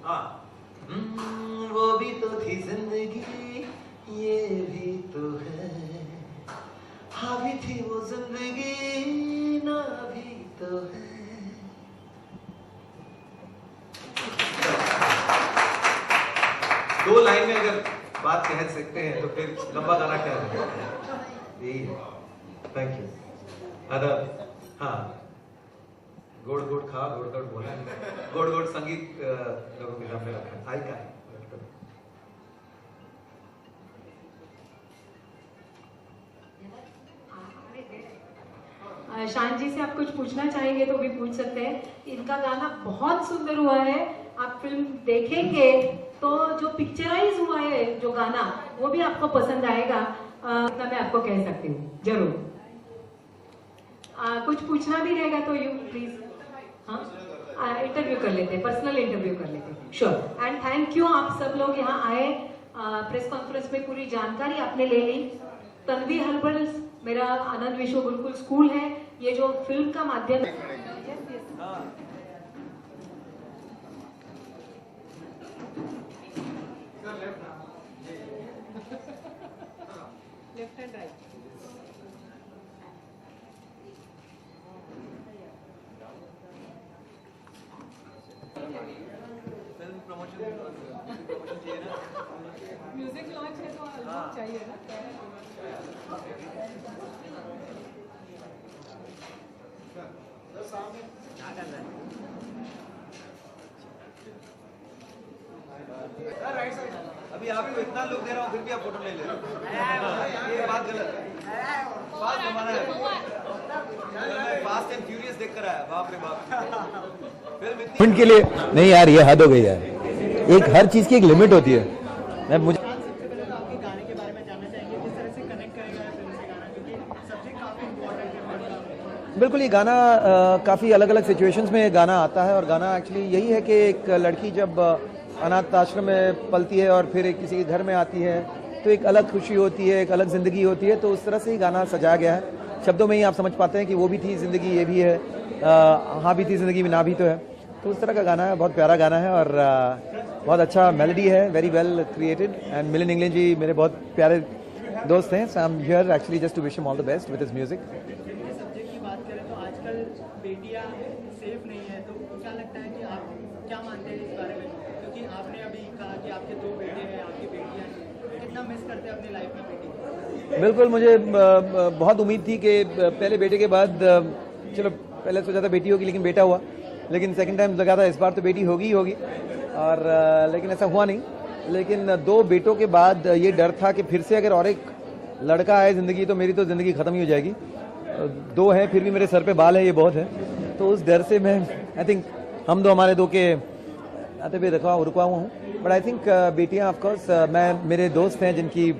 वो भी तो थी जिंदगी, ये भी तो है, हाँ भी थी वो जिंदगी, ना भी तो है। दो लाइन में अगर बात कह सकते हैं तो फिर लंबा गाना क्या है? Thank you. हाँ, गोड़ गोड़ खा गोड़ गोड़ बोला, गोड़ गोड़ संगीत लोगों के सामने रखा। आई का शान जी से आप कुछ पूछना चाहेंगे तो भी पूछ सकते हैं। इनका गाना बहुत सुंदर हुआ है, आप फिल्म देखेंगे तो जो पिक्चराइज हुआ है जो गाना वो भी आपको पसंद आएगा, इतना मैं आपको कह सकती हूँ जरूर। कुछ पूछना भी रहेगा तो यू प्लीज, हाँ इंटरव्यू कर लेते हैं, पर्सनल इंटरव्यू कर लेते हैं, श्योर। एंड थैंक यू, आप सब लोग यहाँ आए, प्रेस कॉन्फ्रेंस में पूरी जानकारी आपने ले ली। तन्वी हर्बल्स मेरा आनंद विश्व गुरुकुल स्कूल है, ये जो फिल्म का माध्यम left and right film promotion चाहिए ना, म्यूजिक लॉन्च है तो चाहिए ना। अभी आपको इतना लोग दे रहा हूँ फिर भी आप फोटो नहीं ले रहे हो, ये बात गलत है। फास्ट जमाना है, फास्ट एंड फ्यूरियस देख कर आया, बाप रे बाप। फिल्म इतनी के लिए नहीं यार, ये हद हो गई यार, एक हर चीज की एक लिमिट होती है। मैं मुझे सबसे पहले तो आपके गाने के बारे में जानना चाहेंगे, किस तरह से कनेक्ट करेगा फिल्म से गाना, क्योंकि सब्जेक्ट काफी इम्पोर्टेंट है। बिल्कुल, ये गाना काफ़ी अलग अलग सिचुएशंस में गाना आता है, और गाना एक्चुअली यही है कि एक लड़की जब अनाथ आश्रम में पलती है और फिर किसी के घर में आती है तो एक अलग खुशी होती है, एक अलग ज़िंदगी होती है, तो उस तरह से ही गाना सजाया गया है। शब्दों में ही आप समझ पाते हैं कि वो भी थी ज़िंदगी, ये भी है, हाँ भी थी ज़िंदगी में, ना भी तो है। तो उस तरह का गाना है, बहुत प्यारा गाना है और बहुत अच्छा मेलोडी है, very well created. And Milind England ji मेरे बहुत प्यारे दोस्त हैं, so I am here actually just to wish him all the best with his music. Subject की बात करें तो आजकल बेटियां सेफ नहीं है, तो क्या लगता है कि आप क्या मानते हैं इस बारे में, क्योंकि आपने अभी कहा कि आपके 2 बेटे हैं, आपकी बेटियां हैं, कितना मिस करते हैं अपनी लाइफ में बेटी? बिल्कुल, मुझे बहुत उम्मीद थी कि पहले बेटे के बाद, चलो पहले सोचा था बेटी होगी लेकिन बेटा हुआ, लेकिन सेकंड टाइम लगा था इस बार तो बेटी होगी ही होगी, और लेकिन ऐसा हुआ नहीं। लेकिन 2 बेटों के बाद ये डर था कि फिर से अगर और एक लड़का आए ज़िंदगी तो मेरी तो ज़िंदगी ख़त्म ही हो जाएगी। 2 हैं फिर भी मेरे सर पे बाल है, ये बहुत है, तो उस डर से मैं आई थिंक हम 2 हमारे 2 के आते हुए रुका हुआ हूँ। बट आई थिंक बेटियाँ ऑफकोर्स, मैं मेरे दोस्त हैं जिनकी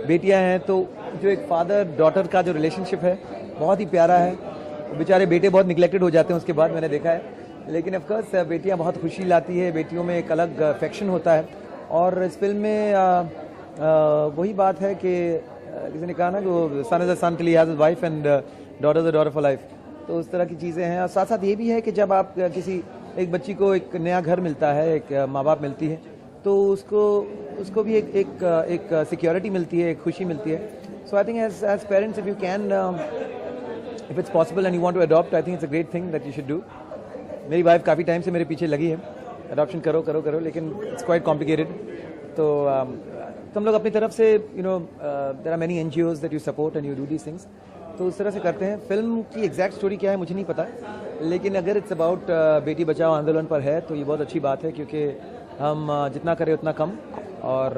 बेटियाँ हैं, तो जो एक फादर डॉटर का जो रिलेशनशिप है बहुत ही प्यारा है। बेचारे बेटे बहुत निगलेक्टेड हो जाते हैं उसके बाद, मैंने देखा है, लेकिन ऑफकोर्स बेटियाँ बहुत खुशी लाती है, बेटियों में एक अलग अफेक्शन होता है। और इस फिल्म में वही बात है कि किसी ने कहा ना कि son is a son till he has a wife and daughter is a daughter for life, तो उस तरह की चीज़ें हैं। और साथ साथ ये भी है कि जब आप किसी एक बच्ची को एक नया घर मिलता है, एक माँ बाप मिलती है, तो उसको भी एक सिक्योरिटी मिलती है, एक खुशी मिलती है। So I think as parents if you can, if it's possible and you want to adopt, I think it's a great thing that you should do. मेरी वाइफ काफ़ी टाइम से मेरे पीछे लगी है, अडॉप्शन करो करो करो, लेकिन इट्स क्वाइट कॉम्प्लिकेटेड। तो तुम लोग अपनी तरफ से there are many NGOs that you support and you do these things, तो उस तरह से करते हैं। फिल्म की एग्जैक्ट स्टोरी क्या है मुझे नहीं पता, लेकिन अगर इट्स अबाउट बेटी बचाओ आंदोलन पर है तो ये बहुत अच्छी बात है, क्योंकि हम जितना करें उतना कम। और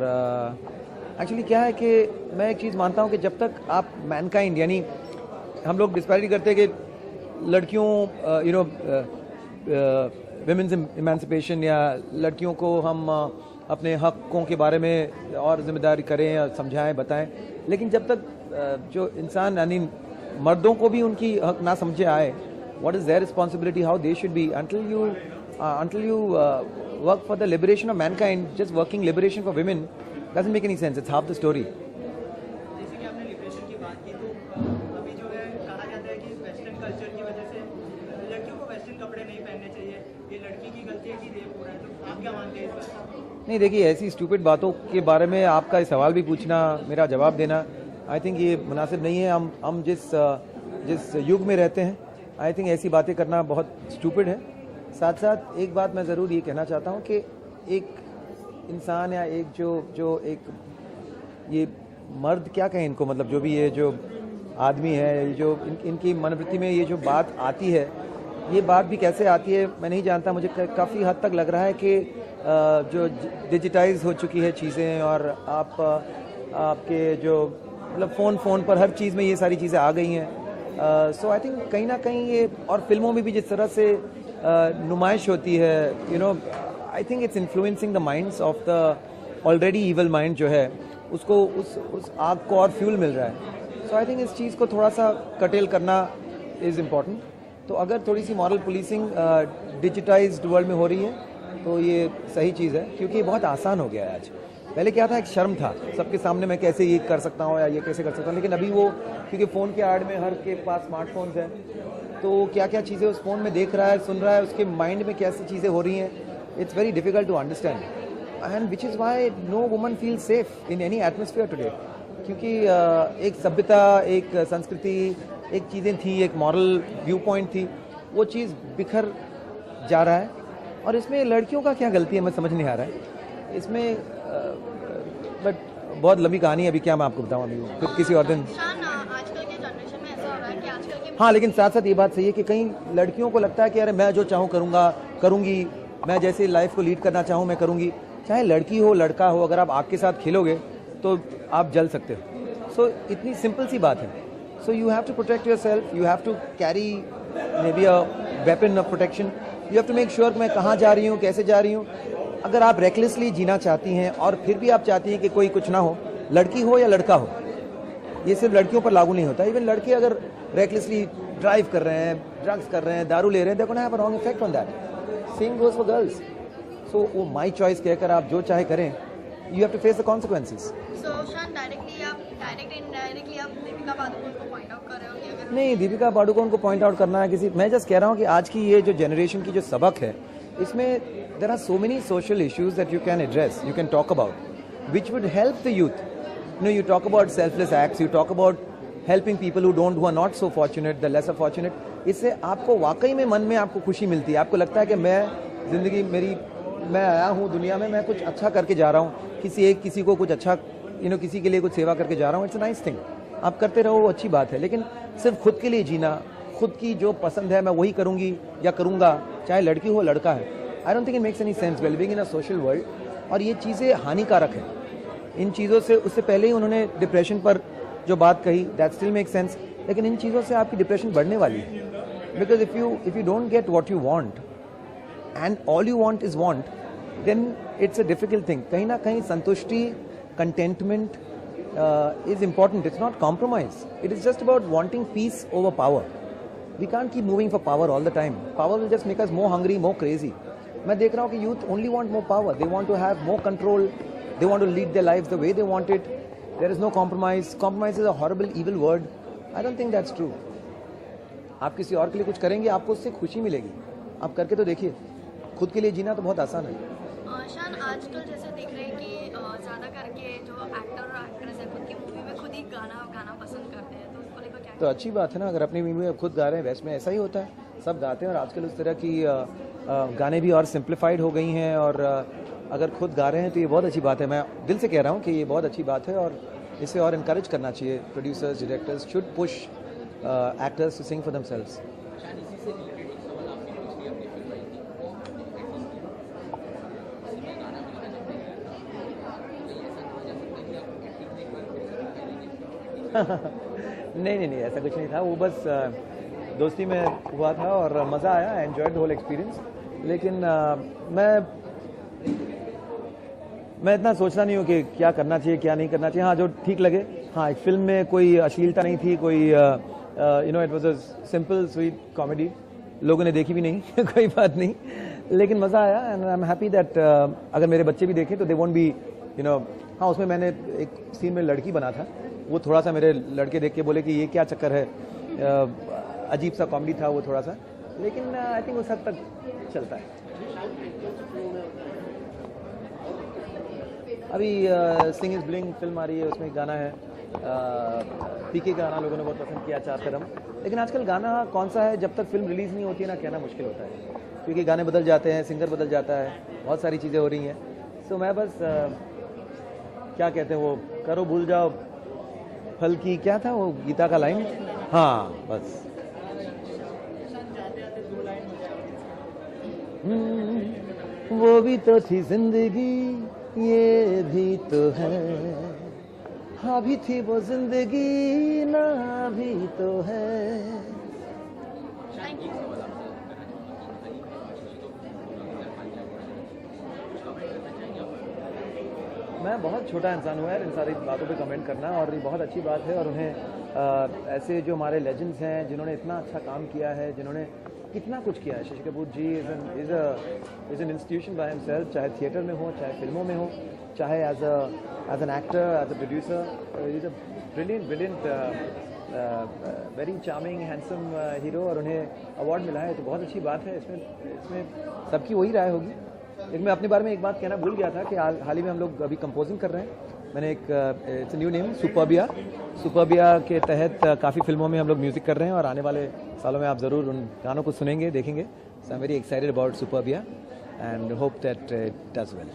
एक्चुअली क्या है कि मैं एक चीज़ मानता हूँ कि जब तक आप मैनकाइंड, यानी हम लोग डिस्पैरिटी करते हैं कि लड़कियों विमेंस इमेंसिपेशन या लड़कियों को हम अपने हकों के बारे में और जिम्मेदारी करें या समझाएं बताएं, लेकिन जब तक जो इंसान यानी मर्दों को भी उनकी हक ना समझे आए, what is their responsibility, how they should be, until you work for the liberation of mankind, just working liberation for women doesn't make any sense. It's half the story. जैसे कि आपने लिबरेशन की बात की, तो अभी जो है कहा जाता है कि वेस्टर्न कल्चर की वजह से लड़कियों को वेस्टर्न कपड़े नहीं पहनने चाहिए, ये लड़की की गलती है कि रेप हो रहा है, तो आप क्या मानते हैं इस बारे में? नहीं देखिए, ऐसी स्टूपिड बातों के बारे में आपका सवाल भी पूछना, मेरा जवाब देना, आई थिंक ये मुनासिब नहीं है। हम जिस युग में रहते हैं, आई थिंक ऐसी बातें करना बहुत स्टूपिड है। साथ साथ एक बात मैं ज़रूर ये कहना चाहता हूँ कि एक इंसान या एक जो एक ये मर्द क्या कहें इनको, मतलब जो भी ये जो आदमी है, ये जो इनकी मनोवृत्ति में ये जो बात आती है, ये बात भी कैसे आती है मैं नहीं जानता। मुझे काफ़ी हद तक लग रहा है कि जो डिजिटाइज हो चुकी है चीज़ें, और आपके जो मतलब फ़ोन पर हर चीज़ में ये सारी चीज़ें आ गई हैं। सो आई थिंक कहीं ना कहीं ये, और फिल्मों में भी जिस तरह से नुमाइश होती है, आई think it's influencing the minds of the already evil mind जो है, उसको उस आग को और फ्यूल मिल रहा है। सो आई थिंक इस चीज़ को थोड़ा सा कटेल करना इज़ इम्पॉर्टेंट। तो अगर थोड़ी सी मॉरल पुलिसिंग डिजिटाइज्ड वर्ल्ड में हो रही है तो ये सही चीज़ है, क्योंकि ये बहुत आसान हो गया है आज। पहले क्या था, एक शर्म था सबके सामने, मैं कैसे ये कर सकता हूँ या ये कैसे कर सकता हूँ, लेकिन अभी वो क्योंकि फ़ोन के आड़ में हर के पास स्मार्टफोन्स हैं, तो क्या क्या चीज़ें उस फ़ोन में देख रहा है, सुन रहा है, उसके माइंड में कैसी चीज़ें हो रही हैं, it's very difficult to understand, and which is why no woman feel safe in any atmosphere today. क्योंकि एक सभ्यता, एक संस्कृति, एक चीज़ें थी, एक मॉरल व्यू पॉइंट थी, वो चीज़ बिखर जा रहा है। और इसमें लड़कियों का क्या गलती है, मैं समझ नहीं आ रहा है इसमें, बट बहुत लंबी कहानी है, अभी क्या मैं आपको बताऊं, अभी फिर किसी और दिन। आजकल के जनरेशन में ऐसा हो रहा है कि आजकल के हाँ, लेकिन साथ साथ ये बात सही है कि कई लड़कियों को लगता है कि अरे मैं जो चाहूँ करूँगी, मैं जैसे लाइफ को लीड करना चाहूँ मैं करूँगी। चाहे लड़की हो लड़का हो, अगर आप आग के साथ खेलोगे तो आप जल सकते हो। सो इतनी सिंपल सी बात है। So you have to protect yourself, you have to carry maybe a weapon of protection, you have to make sure मैं कहाँ जा रही हूँ, कैसे जा रही हूँ। अगर आप रेकलेसली जीना चाहती हैं और फिर भी आप चाहती हैं कि कोई कुछ ना हो, लड़की हो या लड़का हो, ये सिर्फ लड़कियों पर लागू नहीं होता। इवन लड़के अगर रेकलेसली ड्राइव कर रहे हैं, ड्रग्स कर रहे हैं, दारू ले रहे हैं, they gonna have a wrong effect on that. Same goes for girls. So वो माई चॉइस कहकर आप जो चाहे करें, you have to face the consequences. So शान डायरेक्ट इनडायरेक्टली आप दीपिका पादुकोण को पॉइंट आउट कर रहे हो कि अगर नहीं, दीपिका पादुकोण को पॉइंट आउट करना है किसी, मैं जस्ट कह रहा हूँ कि आज की ये जो जनरेशन की जो सबक है, इसमें there are so many social issues that you can address, you can talk about, which would help the youth. You talk about selfless acts, you talk about helping people who don't, who are not so fortunate, the lesser fortunate. इससे आपको वाकई में मन में आपको खुशी मिलती है, आपको लगता है कि मैं जिंदगी मेरी, मैं आया हूँ दुनिया में, मैं कुछ अच्छा करके जा रहा हूँ, किसी को कुछ अच्छा, किसी के लिए कुछ सेवा करके जा रहा हूँ। इट्स अ नाइस थिंग, आप करते रहो, वो अच्छी बात है। लेकिन सिर्फ खुद के लिए जीना, खुद की जो पसंद है मैं वही करूंगी या करूंगा, चाहे लड़की हो लड़का है, I don't think it makes any sense well being in a social world. और ये चीज़ें हानिकारक हैं। इन चीज़ों से, उससे पहले ही उन्होंने डिप्रेशन पर जो बात कही, दैट स्टिल मेक सेंस, लेकिन इन चीज़ों से आपकी डिप्रेशन बढ़ने वाली है। Because if you don't get what you want and all you want is want, then it's a difficult thing. कहीं ना कहीं संतुष्टि, contentment is important. It's not compromise. It is just about wanting peace over power. We can't keep moving for power all the time. Power will just make us more hungry, more crazy. मैं देख रहा हूँ कि youth only want more power. They want to have more control. They want to lead their lives the way they want it. There is no compromise. Compromise is a horrible, evil word. I don't think that's true. आप किसी और के लिए कुछ करेंगे, आपको उससे खुशी मिलेगी। आप करके तो देखिए। खुद के लिए जीना तो बहुत आसान है। शान, आजकल जैसे देख रहे हैं कि ज़्यादा करके जो एक्टर और एक्ट्रेस है खुद की मूवी में खुद ही गाना पसंद करते हैं, तो उसको लेकर क्या? तो अच्छी बात है ना, अगर अपनी मूवी में खुद गा रहे हैं, वैसे में ऐसा ही होता है, सब गाते हैं। और आजकल उस तरह की गाने भी और सिंप्लीफाइड हो गई हैं, और अगर खुद गा रहे हैं तो ये बहुत अच्छी बात है। मैं दिल से कह रहा हूँ कि ये बहुत अच्छी बात है, और इसे और इनकरेज करना चाहिए। Producers, directors should push actors to sing for themselves. नहीं, ऐसा कुछ नहीं था। वो बस दोस्ती में हुआ था और मज़ा आया, I enjoyed the whole experience. लेकिन मैं इतना सोचना नहीं हूँ कि क्या करना चाहिए, क्या नहीं करना चाहिए। हाँ, जो ठीक लगे। हाँ, एक फिल्म में कोई अश्लीलता नहीं थी, कोई it was a simple sweet comedy, लोगों ने देखी भी नहीं कोई बात नहीं, लेकिन मज़ा आया। And I am happy that अगर मेरे बच्चे भी देखें तो दे वोंट बी हाँ, उसमें मैंने एक सीन में लड़की बना था, वो थोड़ा सा मेरे लड़के देख के बोले कि ये क्या चक्कर है, अजीब सा कॉमेडी था वो थोड़ा सा, लेकिन आई थिंक उस हद तक चलता है। अभी सिंग इज ब्लिंग फिल्म आ रही है, उसमें गाना है पीके का गाना लोगों ने बहुत पसंद किया, चार कदम। लेकिन आजकल गाना कौन सा है जब तक फिल्म रिलीज़ नहीं होती है ना, कहना मुश्किल होता है, क्योंकि गाने बदल जाते हैं, सिंगर बदल जाता है, बहुत सारी चीज़ें हो रही हैं। सो मैं बस क्या कहते हैं वो, करो भूल जाओ फल की, क्या था वो गीता का लाइन, हाँ बस। वो भी तो थी जिंदगी, ये भी तो है, हाँ भी थी वो जिंदगी, ना भी तो है। मैं बहुत छोटा इंसान हुआ है इन सारी बातों पे कमेंट करना, और ये बहुत अच्छी बात है। और उन्हें ऐसे जो हमारे लेजेंड्स हैं जिन्होंने इतना अच्छा काम किया है, जिन्होंने कितना कुछ किया है। Shashi Kapoor ji is an institution by himself, चाहे थिएटर में हो, चाहे फिल्मों में हो, चाहे as an actor, as a producer. Is a brilliant very charming handsome hero, और उन्हें अवार्ड मिला है तो बहुत अच्छी बात है। इसमें सबकी वही राय होगी। लेकिन मैं अपने बारे में एक बात कहना भूल गया था कि हाल ही में हम लोग अभी कंपोजिंग कर रहे हैं। मैंने एक इट्स न्यू नेम, सुपरबिया के तहत काफ़ी फिल्मों में हम लोग म्यूज़िक कर रहे हैं, और आने वाले सालों में आप ज़रूर उन गानों को सुनेंगे, देखेंगे। So I am very excited about Superbia and hope that it does well.